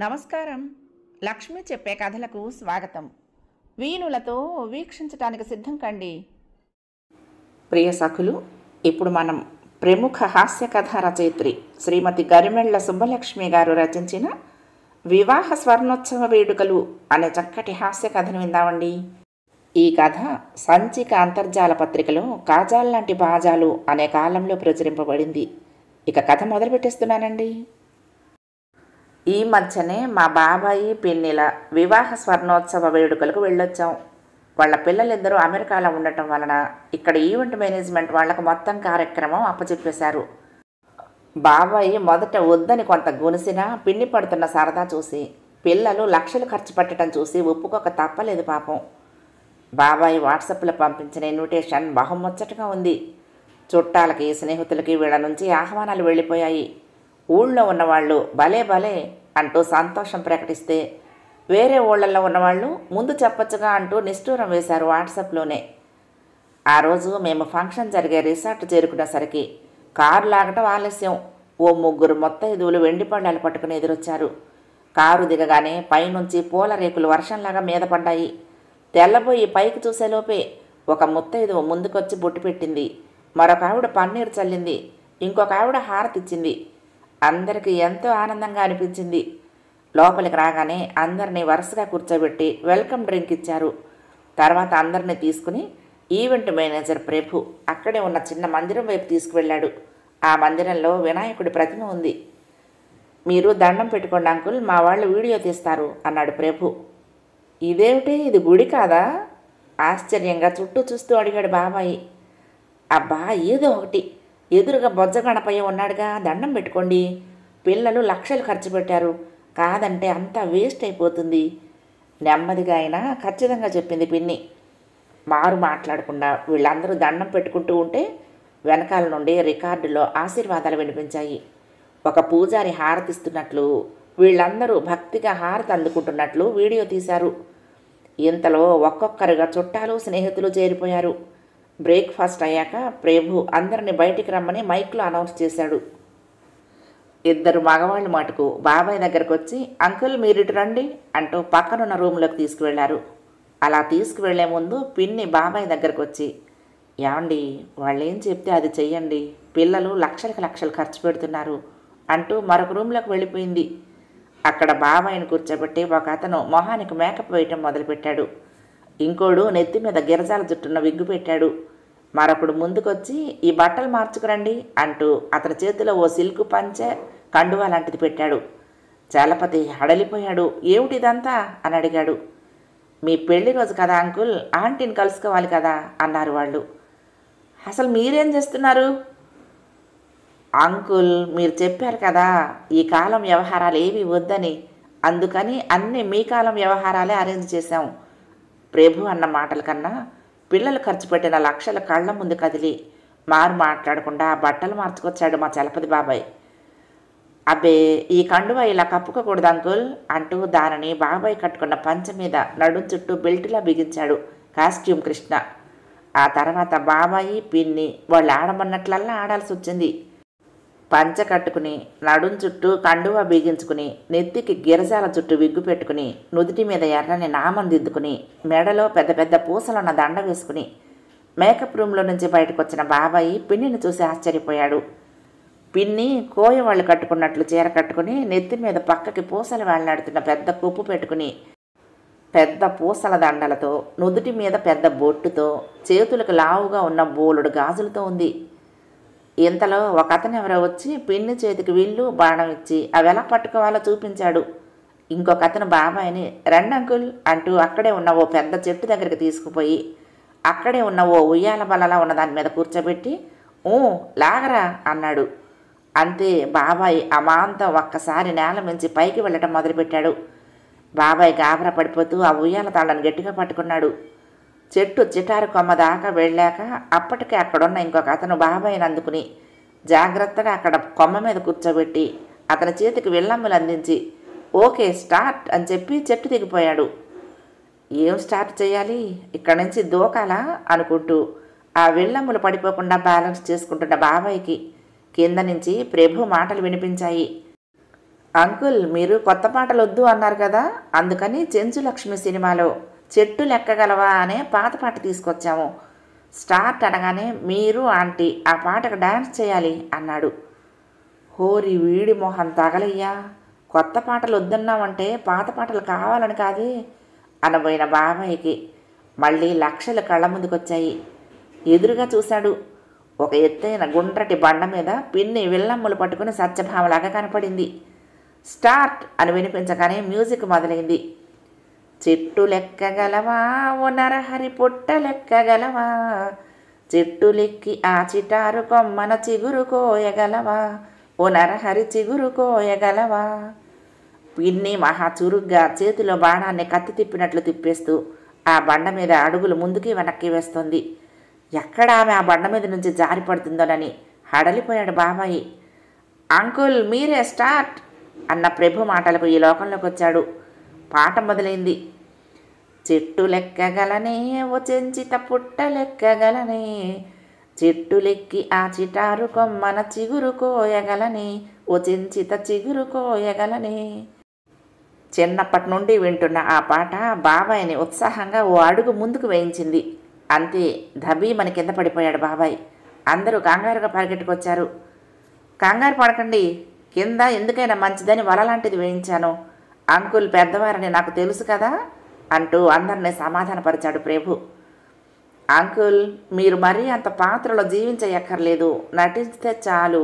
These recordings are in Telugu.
నమస్కారం. లక్ష్మి చెప్పే కథలకు స్వాగతం. వీణులతో వీక్షించటానికి సిద్ధం కండి. ప్రియ సఖులు, ఇప్పుడు మనం ప్రముఖ హాస్య కథా రచయిత్రి శ్రీమతి గరిమెళ్ల సుబ్బలక్ష్మి గారు రచించిన వివాహ స్వర్ణోత్సవ వేడుకలు అనే చక్కటి హాస్య కథను విందామండి. ఈ కథ సంచిక అంతర్జాల పత్రికలో కాజాల్లాంటి బాజాలు అనే కాలంలో ప్రచురింపబడింది. ఇక కథ మొదలుపెట్టేస్తున్నానండి. ఈ మధ్యనే మా బాబాయి పిన్నిల వివాహ స్వర్ణోత్సవ వేడుకలకు వెళ్ళొచ్చాం. వాళ్ళ పిల్లలిద్దరూ అమెరికాలో ఉండటం వలన ఇక్కడ ఈవెంట్ మేనేజ్మెంట్ వాళ్లకు మొత్తం కార్యక్రమం అప్పచెప్పేశారు. బాబాయి మొదట వద్దని కొంత గునిసినా పిన్ని పడుతున్న సరదా చూసి, పిల్లలు లక్షలు ఖర్చు పెట్టడం చూసి ఒప్పుకోక తప్పలేదు పాపం. బాబాయి వాట్సాప్లో పంపించిన ఇన్విటేషన్ బహుముచ్చటగా ఉంది. చుట్టాలకి, స్నేహితులకి వీళ్ళ నుంచి ఆహ్వానాలు వెళ్ళిపోయాయి. ఊళ్ళో ఉన్నవాళ్ళు భలే భలే అంటూ సంతోషం ప్రకటిస్తే, వేరే ఊళ్ళల్లో ఉన్నవాళ్ళు ముందు చెప్పచ్చుగా అంటూ నిష్ఠూరం వేశారు వాట్సాప్లోనే. ఆ రోజు మేము ఫంక్షన్ జరిగే రిసార్ట్ చేరుకునేసరికి కారు లాగటం ఆలస్యం. ఓ ముగ్గురు ముత్తైదువులు వెండి పళ్ళాలు పట్టుకుని ఎదురొచ్చారు. కారు దిగగానే పైనుంచి పూల రేకులు వర్షంలాగా మీద పడ్డాయి. తెల్లబోయి పైకి చూసేలోపే ఒక ముత్తైదువు ముందుకొచ్చి బొట్టు పెట్టింది. మరొక ఆవిడ పన్నీరు చల్లింది. ఇంకొక ఆవిడ హారతిచ్చింది. అందరికీ ఎంతో ఆనందంగా అనిపించింది. లోపలికి రాగానే అందరినీ వరుసగా కూర్చోబెట్టి వెల్కమ్ డ్రింక్ ఇచ్చారు. తర్వాత అందరినీ తీసుకుని ఈవెంట్ మేనేజర్ ప్రభు అక్కడే ఉన్న చిన్న మందిరం వైపు తీసుకువెళ్ళాడు. ఆ మందిరంలో వినాయకుడి ప్రతిమ ఉంది. మీరు దండం పెట్టుకోండి అంకుల్, మా వాళ్ళు వీడియో తీస్తారు అన్నాడు ప్రభు. ఇదేమిటి, ఇది గుడి కాదా? ఆశ్చర్యంగా చుట్టూ చూస్తూ అడిగాడు బాబాయి. అబ్బా, ఏదో ఒకటి, ఎదురుగా బొజ్జ గణపయ్య ఉన్నాడుగా, దండం పెట్టుకోండి. పిల్లలు లక్షలు ఖర్చు పెట్టారు, కాదంటే అంతా వేస్ట్ అయిపోతుంది. నెమ్మదిగా అయినా ఖచ్చితంగా చెప్పింది పిన్ని. మారు మాట్లాడకుండా వీళ్ళందరూ దండం పెట్టుకుంటూ ఉంటే వెనకాల నుండి రికార్డులో ఆశీర్వాదాలు వినిపించాయి. ఒక పూజారి హారతిస్తున్నట్లు, వీళ్ళందరూ భక్తిగా హారతి అందుకుంటున్నట్లు వీడియో తీశారు. ఇంతలో ఒక్కొక్కరుగా చుట్టాలు, స్నేహితులు చేరిపోయారు. బ్రేక్ఫాస్ట్ అయ్యాక ప్రభు అందరిని బయటికి రమ్మని మైక్లో అనౌన్స్ చేశాడు. ఇద్దరు మగవాళ్ళు మటుకు బాబాయ్ దగ్గరకు వచ్చి, అంకుల్ మీరు ఇటు రండి అంటూ పక్కనున్న రూమ్లోకి తీసుకువెళ్లారు. అలా తీసుకువెళ్లే ముందు పిన్ని బాబాయ్ దగ్గరకు వచ్చి, ఏమండి, వాళ్ళు ఏం చెప్తే అది చెయ్యండి, పిల్లలు లక్షలకు లక్షలు ఖర్చు పెడుతున్నారు అంటూ మరొక రూమ్లోకి వెళ్ళిపోయింది. అక్కడ బాబాయ్ని కూర్చోబెట్టి ఒక అతను మొహానికి మేకప్ వేయటం మొదలుపెట్టాడు. ఇంకోడు నెత్తి మీద గిరజాల జుట్టున్న విగ్గు పెట్టాడు. మరొకడు ముందుకొచ్చి, ఈ బట్టలు మార్చుకురండి అంటూ అతని చేతిలో ఓ సిల్కు పంచె, కండువా లాంటిది పెట్టాడు. చలపతి హడలిపోయాడు. ఏమిటిదంతా అని అడిగాడు. మీ పెళ్లి రోజు కదా అంకుల్, ఆంటీని కలుసుకోవాలి కదా అన్నారు వాళ్ళు. అసలు మీరేం చేస్తున్నారు? అంకుల్, మీరు చెప్పారు కదా ఈ కాలం వ్యవహారాలు ఏవి వద్దని, అందుకని అన్నీ మీ కాలం వ్యవహారాలే అరేంజ్ చేశాం. ప్రభు అన్న మాటల కన్నా పిల్లలు ఖర్చు పెట్టిన లక్షల కళ్ళ ముందు కదిలి మారు మాట్లాడకుండా బట్టలు మార్చుకొచ్చాడు మా చలపతి బాబాయ్. అబ్బే, ఈ కండువా ఇలా కప్పుకోకూడదు అంకుల్ అంటూ దానిని బాబాయ్ కట్టుకున్న పంచ మీద నడుం చుట్టూ బెల్టులా బిగించాడు కాస్ట్యూమ్ కృష్ణ. ఆ తర్వాత బాబాయి, పిన్ని వాళ్ళు ఆడమన్నట్లల్లా ఆడాల్సి వచ్చింది. పంచ కట్టుకుని, నడుం చుట్టూ కండువా బిగించుకుని, నెత్తికి గిరజాల చుట్టూ విగ్గు పెట్టుకుని, నుదుటి మీద ఎర్రని నామం దిద్దుకుని, మెడలో పెద్ద పెద్ద పూసలున్న దండ వేసుకుని మేకప్ రూమ్లో నుంచి బయటకు వచ్చిన బాబాయి పిన్నిని చూసి ఆశ్చర్యపోయాడు. పిన్ని కోయ వాళ్ళు కట్టుకున్నట్లు చీర కట్టుకుని, నెత్తి మీద పక్కకి పూసలు వేళ్లాడుతున్న పెద్ద కొప్పు పెట్టుకుని, పెద్ద పూసల దండలతో, నుదుటి మీద పెద్ద బొట్టుతో, చేతులకు లావుగా ఉన్న బోలుడు గాజులతో ఉంది. ఇంతలో ఒక అతను ఎవరో వచ్చి పిన్ని చేతికి విల్లు, బాణం ఇచ్చి అవి ఎలా పట్టుకోవాలో చూపించాడు. ఇంకొక అతను బాబాయిని రండి అంకుల్ అంటూ అక్కడే ఉన్న ఓ పెద్ద చెట్టు దగ్గరికి తీసుకుపోయి అక్కడే ఉన్న ఓ ఉయ్యాల బల్లలా ఉన్న దాని మీద కూర్చోబెట్టి, ఊ లాగరా అన్నాడు. అంతే, బాబాయ్ అమాంతం ఒక్కసారి నేల మించి పైకి వెళ్ళటం మొదలుపెట్టాడు. బాబాయ్ గాబరా పడిపోతూ ఆ ఉయ్యాల తాళ్ళను గట్టిగా పట్టుకున్నాడు. చెట్టు చిటారు కొమ్మ దాకా వెళ్ళాక అప్పటికే అక్కడున్న ఇంకొక అతను బాబాయిని అందుకుని జాగ్రత్తగా అక్కడ కొమ్మ మీద కూర్చోబెట్టి అతని చేతికి విల్లమ్ములు అందించి ఓకే స్టార్ట్ అని చెప్పి చెట్టు దిగిపోయాడు. ఏం స్టార్ట్ చేయాలి, ఇక్కడి నుంచి దూకాలా అనుకుంటూ ఆ విల్లమ్ములు పడిపోకుండా బ్యాలెన్స్ చేసుకుంటున్న బాబాయికి కింద నుంచి ప్రభు మాటలు వినిపించాయి. అంకుల్ మీరు కొత్త పాటలు వద్దు అన్నారు కదా, అందుకని చెంచు లక్ష్మి సినిమాలో చెట్టు లెక్కగలవా అనే పాత పాట తీసుకొచ్చాము. స్టార్ట్ అనగానే మీరు ఆంటీ ఆ పాటకు డాన్స్ చేయాలి అన్నాడు. హోరి వీడి మొహం తగలయ్యా, కొత్త పాటలు వద్దన్నామంటే పాత పాటలు కావాలని కాదే అనబోయిన బాబాయికి మళ్ళీ లక్షలు కళ్ళ ముందుకొచ్చాయి. ఎదురుగా చూశాడు. ఒక ఎత్తైన గుండ్రటి బండ మీద పిన్ని విల్లమ్ములు పట్టుకుని సత్యభామలాగా కనపడింది. స్టార్ట్ అని వినిపించగానే మ్యూజిక్ మొదలైంది. చెట్టు లెక్కగలవా ఓ నరహరి పొట్ట లెక్కగలవా, చెట్టు లెక్కి ఆ చిటారు కొమ్మన చిగురు కోయగలవా, ఓ నరహరి చిగురు కోయగలవా. పిన్ని మహా చురుగ్గా చేతిలో బాణాన్ని కత్తి తిప్పినట్లు తిప్పేస్తూ ఆ బండ మీద అడుగులు ముందుకి వెనక్కి వేస్తోంది. ఎక్కడ ఆమె ఆ బండ మీద నుంచి జారి పడుతుందోనని హడలిపోయాడు బాబాయి. అంకుల్ మీరే స్టార్ట్ అన్న ప్రభు మాటలకు ఈ లోకంలోకి వచ్చాడు. పాట మొదలైంది. చెట్టు లెక్కగలనే ఓ చెంచిత పుట్ట లెక్కగలనే, చెట్టు లెక్కి ఆ చిటారు కొమ్మన చిగురు కోయగలనే, ఓ చెంచిత చిగురు కోయగలనే. చిన్నప్పటి నుండి వింటున్న ఆ పాట బాబాయిని ఉత్సాహంగా ఓ అడుగు ముందుకు వేయించింది. అంతే, ధబీమని కింద పడిపోయాడు బాబాయ్. అందరూ కంగారుగా పరిగెట్టుకొచ్చారు. కంగారు పడకండి, కింద ఎందుకైనా మంచిదని వలలాంటిది వేయించాను. అంకుల్ పెద్దవారని నాకు తెలుసు కదా అంటూ అందరినీ సమాధానపరిచాడు ప్రభు. అంకుల్ మీరు మరీ అంత పాత్రలో జీవించక్కర్లేదు, నటిస్తే చాలు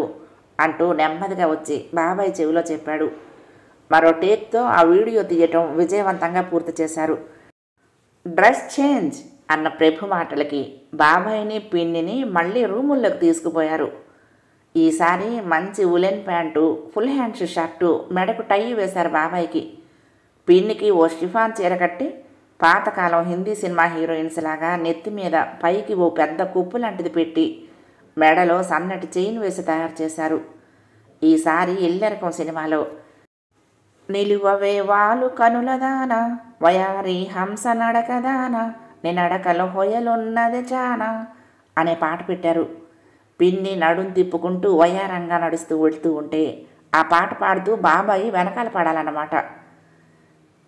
అంటూ నెమ్మదిగా వచ్చి బాబాయ్ చెవిలో చెప్పాడు. మరో టేక్తో ఆ వీడియో తీయటం విజయవంతంగా పూర్తి చేశారు. డ్రెస్ చేంజ్ అన్న ప్రభు మాటలకి బాబాయిని పిన్నిని మళ్ళీ రూముల్లోకి తీసుకుపోయారు. ఈసారి మంచి woollen pant, full hands shirt, మెడకు టై వేశారు బాబాయికి. పిన్నికి ఓ షిఫాన్ చీర కట్టి పాతకాలం హిందీ సినిమా హీరోయిన్స్ లాగా నెత్తి మీద పైకి ఓ పెద్ద కుప్పు లాంటిది పెట్టి మెడలో సన్నటి చైన్ వేసి తయారు చేశారు. ఈసారి ఇల్లెరకం సినిమాలో నిలువవే వాలు కనులదాన వయారి హంస నడకదాన నీ నడకలో హొయలున్నది చానా అనే పాట పెట్టారు. పిన్ని నడుం తిప్పుకుంటూ వయారంగా నడుస్తూ వెళుతూ ఉంటే ఆ పాట పాడుతూ బాబాయి వెనకాల పాడాలన్నమాట.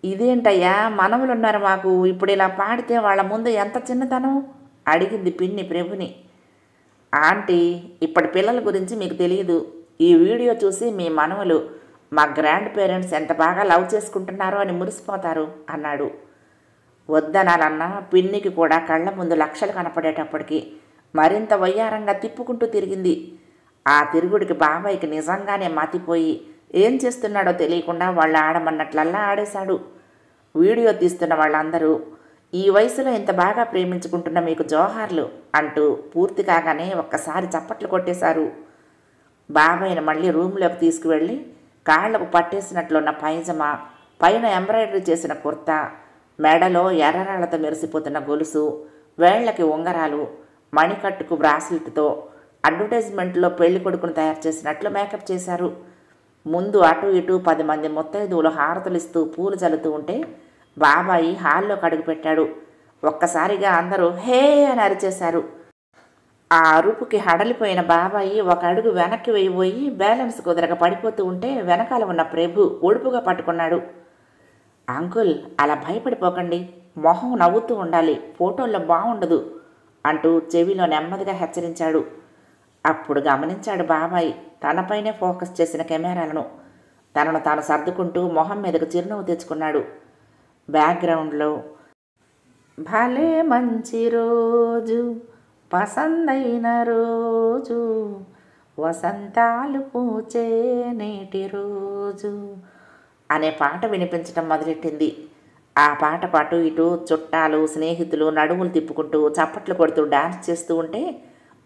ఇదేంటయ్యా మనవులున్నారు మాకు, ఇప్పుడు ఇలా పాడితే వాళ్ళ ముందు ఎంత చిన్నతనం అడిగింది పిన్ని ప్రభుని. ఆంటీ ఇప్పటి పిల్లల గురించి మీకు తెలియదు, ఈ వీడియో చూసి మీ మనవలు మా గ్రాండ్ పేరెంట్స్ ఎంత బాగా లవ్ చేసుకుంటున్నారో అని మురిసిపోతారు అన్నాడు. వద్దనాలన్నా పిన్నికి కూడా కళ్ళ ముందు లక్షలు కనపడేటప్పటికి మరింత వయ్యారంగా తిప్పుకుంటూ తిరిగింది. ఆ తిరుగుడికి బాబాయికి నిజంగానే మతిపోయి ఏం చేస్తున్నాడో తెలియకుండా వాళ్ళు ఆడమన్నట్లల్లా ఆడేశాడు. వీడియో తీస్తున్న వాళ్ళందరూ ఈ వయసులో ఇంత బాగా ప్రేమించుకుంటున్న మీకు జోహార్లు అంటూ పూర్తి కాగానే ఒక్కసారి చప్పట్లు కొట్టేశారు. బాబాయిని మళ్ళీ రూమ్లోకి తీసుకువెళ్ళి కాళ్లకు పట్టేసినట్లున్న పైజమా, పైన ఎంబ్రాయిడరీ చేసిన కుర్తా, మెడలో ఎర్రరాళ్లతో మెరిసిపోతున్న గొలుసు, వేళ్లకి ఉంగరాలు, మణికట్టుకు బ్రాస్లెట్తో అడ్వర్టైజ్మెంట్లో పెళ్లి కొడుకును తయారు చేసినట్లు మేకప్ చేశారు. ముందు అటు ఇటు 10 మంది ముత్తైదువులు హారతులిస్తూ పూలు చల్లుతూ ఉంటే బాబాయి హాల్లో కడుగుపెట్టాడు. ఒక్కసారిగా అందరూ హే అని అరిచేశారు. ఆ అరుపుకి హడలిపోయిన బాబాయి ఒక అడుగు వెనక్కి వేయబోయి బ్యాలెన్స్ కుదరక పడిపోతూ ఉంటే వెనకాల ఉన్న ప్రభు ఒడుపుగా పట్టుకున్నాడు. అంకుల్ అలా భయపడిపోకండి, మొహం నవ్వుతూ ఉండాలి, ఫోటోల్లో బాగుండదు అంటూ చెవిలో నెమ్మదిగా హెచ్చరించాడు. అప్పుడు గమనించాడు బాబాయ్ తనపైనే ఫోకస్ చేసిన కెమెరాలను. తనను తాను సర్దుకుంటూ మొహం మీదకు చిరునవ్వు తెచ్చుకున్నాడు. బ్యాక్గ్రౌండ్లో భలే మంచి రోజు, పసందైన రోజు, వసంతాలు పూచే నేటి రోజు అనే పాట వినిపించడం మొదలెట్టింది. ఆ పాట పాటు ఇటు చుట్టాలు స్నేహితులు నడుములు తిప్పుకుంటూ చప్పట్లు కొడుతూ డాన్స్ చేస్తూ ఉంటే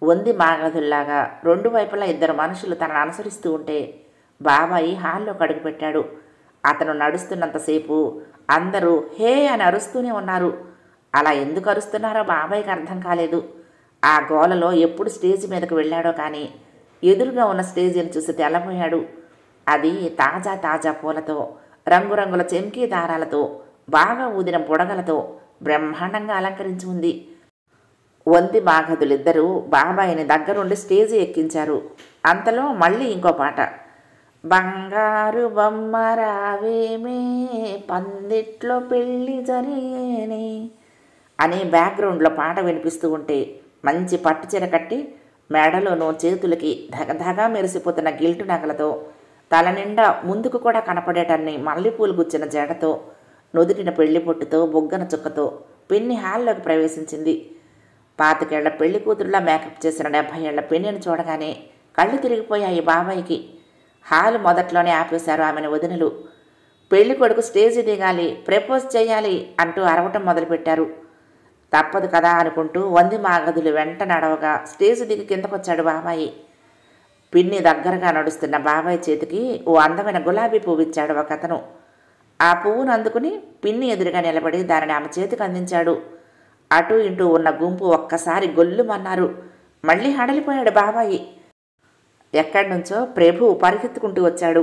వంది మాగధుల్లాగా 2 వైపులా 2 మనుషులు తనను అనుసరిస్తూ ఉంటే బాబాయి హాల్లో కడుగుపెట్టాడు. అతను నడుస్తున్నంతసేపు అందరూ హే అని అరుస్తూనే ఉన్నారు. అలా ఎందుకు అరుస్తున్నారో బాబాయికి అర్థం కాలేదు. ఆ గోలలో ఎప్పుడు స్టేజ్ మీదకు వెళ్ళాడో కానీ ఎదురుగా ఉన్న స్టేజీని చూసి తెల్లబోయాడు. అది తాజా తాజా పూలతో, రంగురంగుల చెంకీ దారాలతో, బాగా ఊదిన బుడగలతో బ్రహ్మాండంగా అలంకరించి ఉంది. వంతి మాగధులిద్దరూ బాబాయిని దగ్గరుండి స్టేజి ఎక్కించారు. అంతలో మళ్ళీ ఇంకో పాట. బంగారు బొమ్మ రావేమే పందిట్లో పెళ్ళి జరిగేనే అనే బ్యాక్గ్రౌండ్లో పాట వినిపిస్తూ ఉంటే మంచి పట్టుచీర కట్టి మెడలోనూ చేతులకి ధగధగా మెరిసిపోతున్న గిల్టు నగలతో తల నిండా ముందుకు కూడా కనపడేటన్ని మల్లెపూలు గుచ్చిన జడతో నుదుటిన పెళ్లి పొట్టుతో బొగ్గన చుక్కతో పిన్ని హాల్లోకి ప్రవేశించింది. 25 ఏళ్ల పెళ్లి కూతురులా మేకప్ చేసిన 70 ఏళ్ల పిన్నిని చూడగానే కళ్ళు తిరిగిపోయాయి బాబాయికి. హాలు మొదట్లోనే ఆపేశారు ఆమెను వదినలు. పెళ్లి కొడుకు స్టేజి దిగాలి, ప్రపోజ్ చేయాలి అంటూ అరవటం మొదలుపెట్టారు. తప్పదు కదా అనుకుంటూ వంది మాగదులు వెంట నడవగా స్టేజి దిగి కిందకొచ్చాడు బాబాయి. పిన్ని దగ్గరగా నడుస్తున్న బాబాయ్ చేతికి ఓ అందమైన గులాబీ పువ్వు ఇచ్చాడు ఒకతను. ఆ పువ్వును అందుకుని పిన్ని ఎదురుగా నిలబడి దానిని ఆమె చేతికి అందించాడు. అటూ ఇటూ ఉన్న గుంపు ఒక్కసారి గొల్లుమన్నారు. మళ్ళీ హడలిపోయాడు బాబాయి. ఎక్కడి నుంచో ప్రభు పరిగెత్తుకుంటూ వచ్చాడు.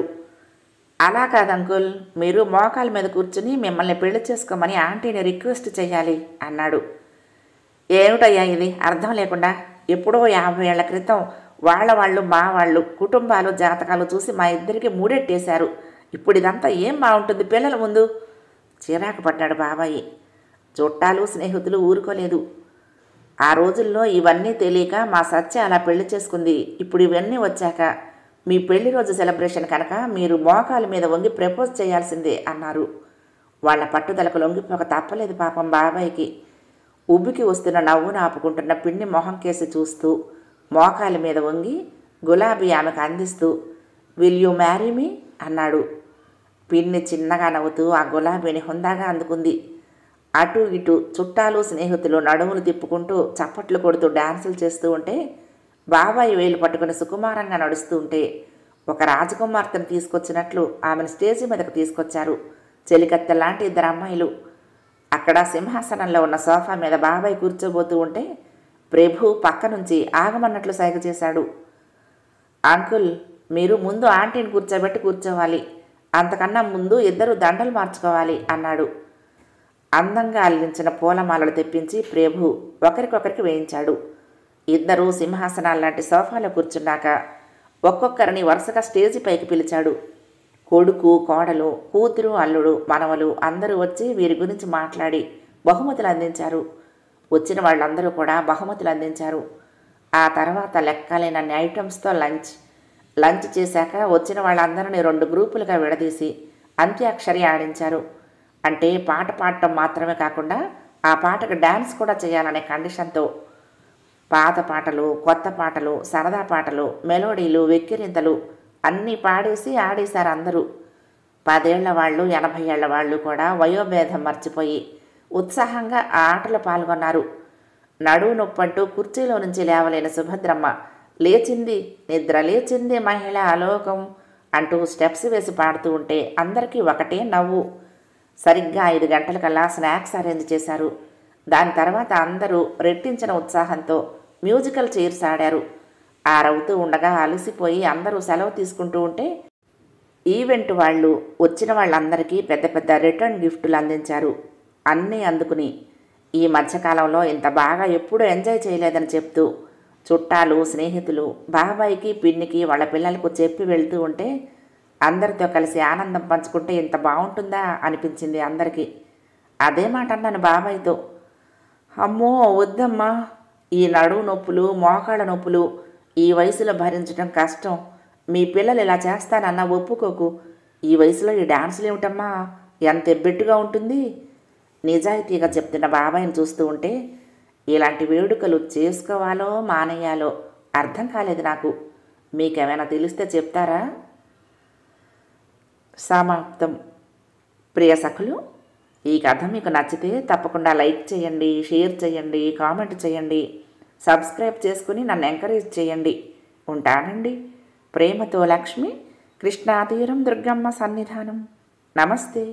అలా కాదు అంకుల్, మీరు మోకాల మీద కూర్చుని మిమ్మల్ని పెళ్లి చేసుకోమని ఆంటీని రిక్వెస్ట్ చేయాలి అన్నాడు. ఏమిటయ్యా ఇది అర్థం లేకుండా? ఎప్పుడో 50 ఏళ్ల క్రితం వాళ్ళు మా వాళ్ళు కుటుంబాలు జాతకాలు చూసి మా ఇద్దరికి మూడెట్టేశారు. ఇప్పుడు ఇదంతా ఏం బాగుంటుంది పిల్లల ముందు? చిరాకు పడ్డాడు బాబాయి. చుట్టాలు స్నేహితులు ఊరుకోలేదు. ఆ రోజుల్లో ఇవన్నీ తెలియక మా సత్య అలా పెళ్లి చేసుకుంది. ఇప్పుడు ఇవన్నీ వచ్చాక మీ పెళ్లి రోజు సెలబ్రేషన్ కనుక మీరు మోకాల మీద వంగి ప్రపోజ్ చేయాల్సిందే అన్నారు. వాళ్ళ పట్టుదలకు లొంగిపోక తప్పలేదు పాపం బాబాయికి. ఉబ్బికి వస్తున్న నవ్వును ఆపుకుంటున్న పిన్ని మొహం కేసి చూస్తూ మోకాల మీద వంగి గులాబీ ఆమెకు అందిస్తూ విల్ యూ మ్యారీ మీ అన్నాడు. పిన్ని చిన్నగా నవ్వుతూ ఆ గులాబీని హుందాగా అందుకుంది. అటు ఇటు చుట్టాలు స్నేహితులు నడుములు తిప్పుకుంటూ చప్పట్లు కొడుతూ డాన్సులు చేస్తూ ఉంటే బాబాయి వేలు పట్టుకుని సుకుమారంగా నడుస్తూ ఉంటే ఒక రాజకుమార్తెను తీసుకొచ్చినట్లు ఆమెను స్టేజి మీదకు తీసుకొచ్చారు చెలికత్తె లాంటి 2 అమ్మాయిలు. అక్కడ సింహాసనంలో ఉన్న సోఫా మీద బాబాయి కూర్చోబోతూ ఉంటే ప్రభు పక్క నుంచి ఆగమన్నట్లు సైగ చేశాడు. అంకుల్, మీరు ముందు ఆంటీని కూర్చోబెట్టి కూర్చోవాలి, అంతకన్నా ముందు ఇద్దరు దండలు మార్చుకోవాలి అన్నాడు. అందంగా అల్లించిన పూలమాలలు తెప్పించి ప్రభు ఒకరికొకరికి వేయించాడు. ఇద్దరూ సింహాసనాల్లాంటి సోఫాలో కూర్చున్నాక ఒక్కొక్కరిని వరుసగా స్టేజి పైకి పిలిచాడు. కొడుకు, కోడలు, కూతురు, అల్లుడు, మనవలు అందరూ వచ్చి వీరి గురించి మాట్లాడి బహుమతులు అందించారు. వచ్చిన వాళ్ళందరూ కూడా బహుమతులు అందించారు. ఆ తర్వాత లెక్కలేనన్ని ఐటమ్స్తో లంచ్ చేశాక వచ్చిన వాళ్ళందరినీ 2 గ్రూపులుగా విడదీసి అంత్యాక్షరి ఆడించారు. అంటే పాట పాడటం మాత్రమే కాకుండా ఆ పాటకు డ్యాన్స్ కూడా చేయాలనే కండిషన్తో పాత పాటలు, కొత్త పాటలు, సరదా పాటలు, మెలోడీలు, వెక్కిరింతలు అన్నీ పాడేసి ఆడేశారు అందరూ. 10 ఏళ్ల వాళ్ళు, 80 ఏళ్ల వాళ్ళు కూడా వయోభేదం మర్చిపోయి ఉత్సాహంగా ఆ ఆటలో పాల్గొన్నారు. నడువు నొప్పంటూ కుర్చీలో నుంచి లేవలేని సుభద్రమ్మ లేచింది, నిద్ర లేచింది మహిళ ఆలోకం అంటూ స్టెప్స్ వేసి పాడుతూ ఉంటే అందరికీ ఒకటే నవ్వు. సరిగ్గా 5 గంటలకల్లా స్నాక్స్ అరేంజ్ చేశారు. దాని తర్వాత అందరూ రెట్టించిన ఉత్సాహంతో మ్యూజికల్ చైర్స్ ఆడారు. ఆరవుతూ ఉండగా అలసిపోయి అందరూ సెలవు తీసుకుంటూ ఉంటే ఈవెంట్ వాళ్ళు వచ్చిన వాళ్ళందరికీ పెద్ద పెద్ద రిటర్న్ గిఫ్టులు అందించారు. అన్నీ అందుకుని ఈ మధ్యకాలంలో ఇంత బాగా ఎప్పుడూ ఎంజాయ్ చేయలేదని చెప్తూ చుట్టాలు స్నేహితులు బాబాయికి పిన్నికి వాళ్ళ పిల్లలకు చెప్పి వెళ్తూ ఉంటే అందరితో కలిసి ఆనందం పంచుకుంటే ఇంత బాగుంటుందా అనిపించింది అందరికీ. అదే మాట అన్నాను బాబాయ్తో. అమ్మో వద్దమ్మా, ఈ నడువు నొప్పులు, మోకాళ్ళ నొప్పులు ఈ వయసులో భరించడం కష్టం. మీ పిల్లలు ఇలా చేస్తానన్నా ఒప్పుకోకు. ఈ వయసులో ఈ డాన్సులు ఏమిటమ్మా, ఎంత ఎబ్బెట్టుగా ఉంటుంది. నిజాయితీగా చెప్తున్న బాబాయిని చూస్తూ ఉంటే ఇలాంటి వేడుకలు చేసుకోవాలో మానేయాలో అర్థం కాలేదు నాకు. మీకేమైనా తెలిస్తే చెప్తారా? సమాప్తం. ప్రియ సఖులు, ఈ కథ మీకు నచ్చితే తప్పకుండా లైక్ చేయండి, షేర్ చేయండి, కామెంట్ చేయండి, సబ్స్క్రైబ్ చేసుకుని నన్ను ఎంకరేజ్ చేయండి. ఉంటానండి. ప్రేమతో లక్ష్మి, కృష్ణాతీరం దుర్గమ్మ సన్నిధానం. నమస్తే.